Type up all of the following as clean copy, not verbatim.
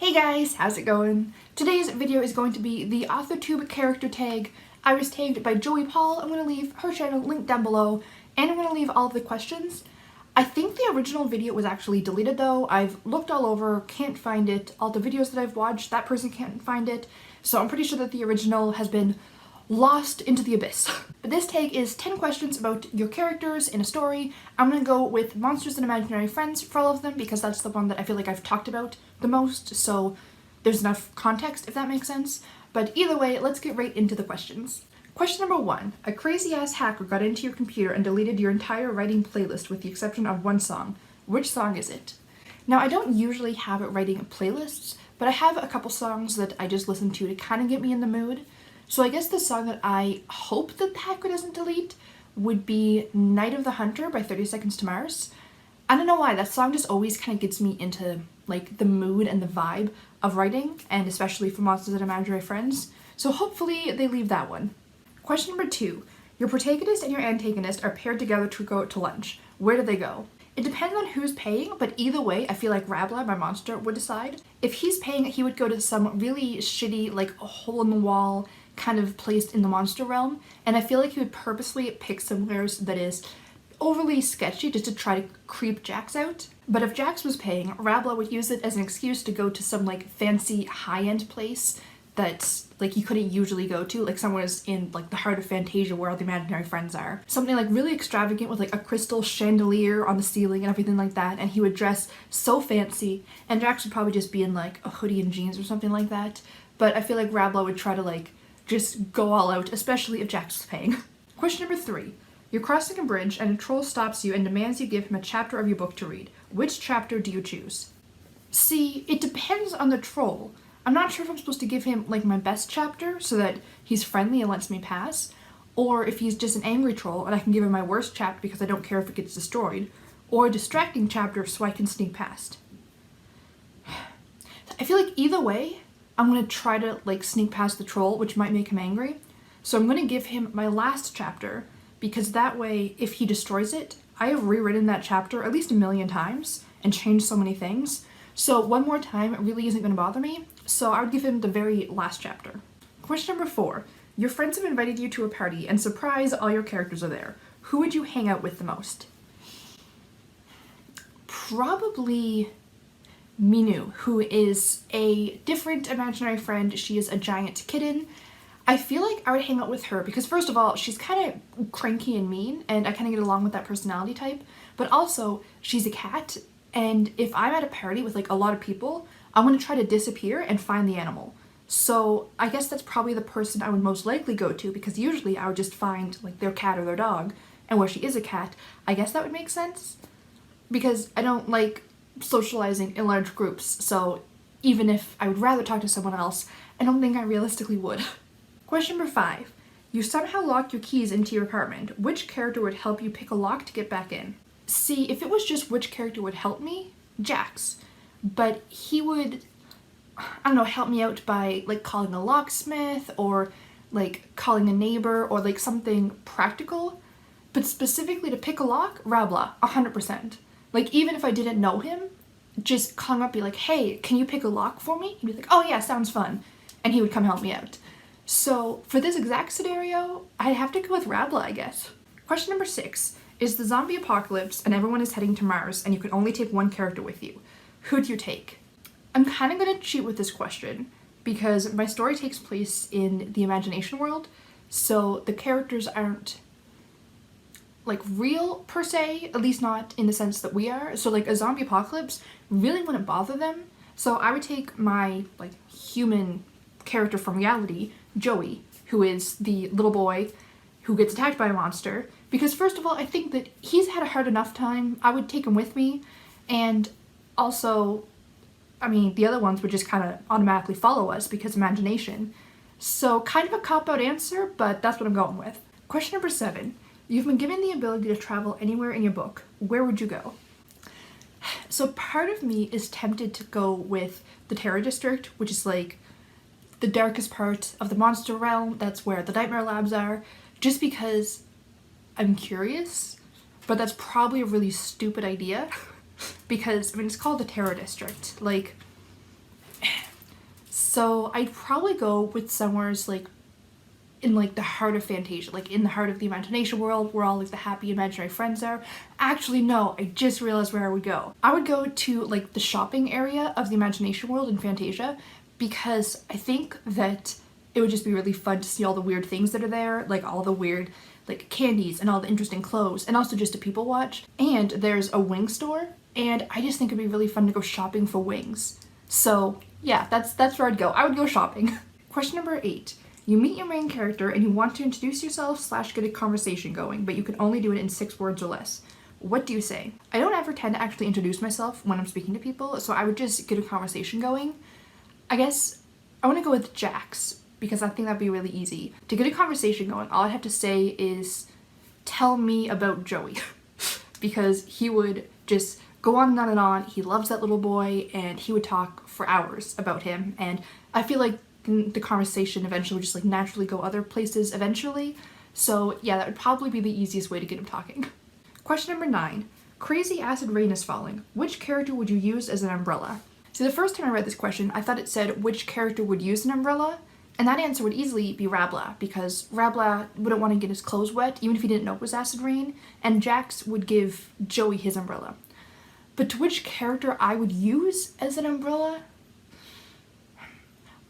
Hey guys, how's it going? Today's video is going to be the AuthorTube Character Tag. I was tagged by Joey Paul. I'm going to leave her channel linked down below, and I'm going to leave all of the questions. I think the original video was actually deleted though. I've looked all over, can't find it. All the videos that I've watched, that person can't find it. So I'm pretty sure that the original has been lost into the abyss. But this tag is 10 questions about your characters in a story. I'm gonna go with monsters and imaginary friends for all of them because that's the one that I feel like I've talked about the most, so there's enough context if that makes sense. But either way, let's get right into the questions. Question number 1. A crazy-ass hacker got into your computer and deleted your entire writing playlist with the exception of one song. Which song is it? Now, I don't usually have writing playlists, but I have a couple songs that I just listen to kind of get me in the mood. So I guess the song that I hope that the hacker doesn't delete would be Night of the Hunter by 30 Seconds to Mars. I don't know why, that song just always kind of gets me into like the mood and the vibe of writing, and especially for Monsters and Imaginary Friends. So hopefully they leave that one. Question number 2. Your protagonist and your antagonist are paired together to go out to lunch. Where do they go? It depends on who's paying, but either way, I feel like Rabla, my monster, would decide. If he's paying, he would go to some really shitty, like a hole-in-the-wall kind of place in the monster realm, and I feel like he would purposely pick somewhere that is overly sketchy just to try to creep Jax out. But if Jax was paying, Rabla would use it as an excuse to go to some like fancy high-end place that like you couldn't usually go to, like somewhere in like the heart of Fantasia where all the imaginary friends are. Something like really extravagant with like a crystal chandelier on the ceiling and everything like that, and he would dress so fancy, and Jax would probably just be in like a hoodie and jeans or something like that. But I feel like Rabla would try to like just go all out, especially if Jax was paying. Question number 3. You're crossing a bridge and a troll stops you and demands you give him a chapter of your book to read. Which chapter do you choose? See, it depends on the troll. I'm not sure if I'm supposed to give him like my best chapter so that he's friendly and lets me pass, or if he's just an angry troll and I can give him my worst chapter because I don't care if it gets destroyed, or a distracting chapter so I can sneak past. I feel like either way, I'm gonna try to like sneak past the troll, which might make him angry. So I'm gonna give him my last chapter because that way, if he destroys it, I have rewritten that chapter at least 1,000,000 times and changed so many things. So one more time really isn't gonna bother me. So I would give him the very last chapter. Question number 4. Your friends have invited you to a party and surprise, all your characters are there. Who would you hang out with the most? Probably Minu, who is a different imaginary friend. She is a giant kitten. I feel like I would hang out with her because first of all, she's kind of cranky and mean, and I kind of get along with that personality type, but also she's a cat, and if I'm at a party with like a lot of people, I'm going to try to disappear and find the animal. So I guess that's probably the person I would most likely go to because usually I would just find like their cat or their dog, and where she is a cat, I guess that would make sense because I don't like socializing in large groups, so even if I would rather talk to someone else, I don't think I realistically would. Question number 5. You somehow lock your keys into your apartment. Which character would help you pick a lock to get back in? See, if it was just which character would help me, Jax. But he would, I don't know, help me out by like calling a locksmith or like calling a neighbor or like something practical. But specifically to pick a lock, Rabla, 100%. Like, even if I didn't know him, just calling up, be like, hey, can you pick a lock for me? He'd be like, oh yeah, sounds fun. And he would come help me out. So for this exact scenario, I'd have to go with Rabla, I guess. Question number 6. Is the zombie apocalypse and everyone is heading to Mars and you can only take one character with you? Who do you take? I'm kind of going to cheat with this question because my story takes place in the imagination world, so the characters aren't like real per se, at least not in the sense that we are. So like a zombie apocalypse really wouldn't bother them. So I would take my like human character from reality, Joey, who is the little boy who gets attacked by a monster, because first of all, I think that he's had a hard enough time. I would take him with me, and also, I mean, the other ones would just kind of automatically follow us because imagination. So kind of a cop-out answer, but that's what I'm going with. Question number 7. You've been given the ability to travel anywhere in your book. Where would you go? So part of me is tempted to go with the Terror District, which is like the darkest part of the monster realm. That's where the nightmare labs are, just because I'm curious, but that's probably a really stupid idea because, I mean, it's called the Terror District. Like, So I'd probably go with somewhere's like in like the heart of Fantasia, like in the heart of the imagination world where all like the happy imaginary friends are. Actually, no, I just realized where I would go. I would go to like the shopping area of the imagination world in Fantasia, because I think that it would just be really fun to see all the weird things that are there, like all the weird like candies and all the interesting clothes, and also just to people watch. And there's a wing store, and I just think it'd be really fun to go shopping for wings. So yeah, that's where I'd go. I would go shopping. Question number 8. You meet your main character and you want to introduce yourself / get a conversation going, but you can only do it in 6 words or less. What do you say? I don't ever tend to actually introduce myself when I'm speaking to people, so I would just get a conversation going. I guess I want to go with Jax, because I think that'd be really easy. To get a conversation going, all I'd have to say is, tell me about Joey. Because he would just go on and on and on. He loves that little boy, and he would talk for hours about him, and I feel like the conversation eventually would just like naturally go other places eventually. So yeah, that would probably be the easiest way to get him talking. Question number 9. Crazy acid rain is falling. Which character would you use as an umbrella? See, the first time I read this question, I thought it said which character would use an umbrella, and that answer would easily be Rabla, because Rabla wouldn't want to get his clothes wet even if he didn't know it was acid rain, and Jax would give Joey his umbrella. But to which character I would use as an umbrella?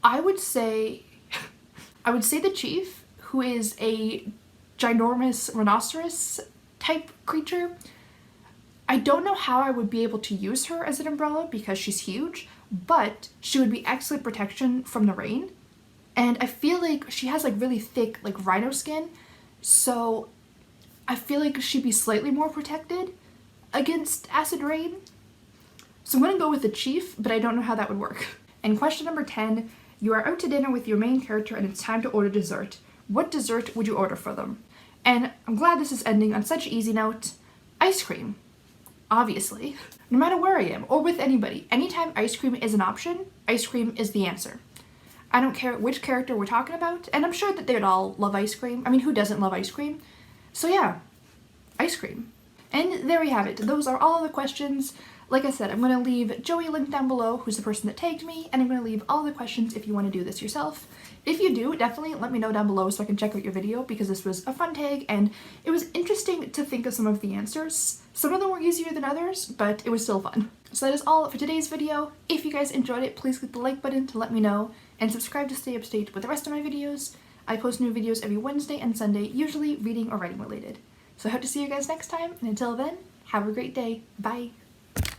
I would say the chief, who is a ginormous rhinoceros type creature. I don't know how I would be able to use her as an umbrella because she's huge, but she would be excellent protection from the rain. And I feel like she has like really thick like rhino skin, so I feel like she'd be slightly more protected against acid rain. So I'm gonna go with the chief, but I don't know how that would work. And question number 10. You are out to dinner with your main character and it's time to order dessert. What dessert would you order for them? And I'm glad this is ending on such an easy note. Ice cream. Obviously. No matter where I am or with anybody, anytime ice cream is an option, ice cream is the answer. I don't care which character we're talking about, and I'm sure that they'd all love ice cream. I mean, who doesn't love ice cream? So yeah, ice cream. And there we have it. Those are all the questions. Like I said, I'm going to leave Joey linked down below, who's the person that tagged me, and I'm going to leave all the questions if you want to do this yourself. If you do, definitely let me know down below so I can check out your video, because this was a fun tag, and it was interesting to think of some of the answers. Some of them were easier than others, but it was still fun. So that is all for today's video. If you guys enjoyed it, please click the like button to let me know, and subscribe to stay up to date with the rest of my videos. I post new videos every Wednesday and Sunday, usually reading or writing related. So I hope to see you guys next time, and until then, have a great day. Bye!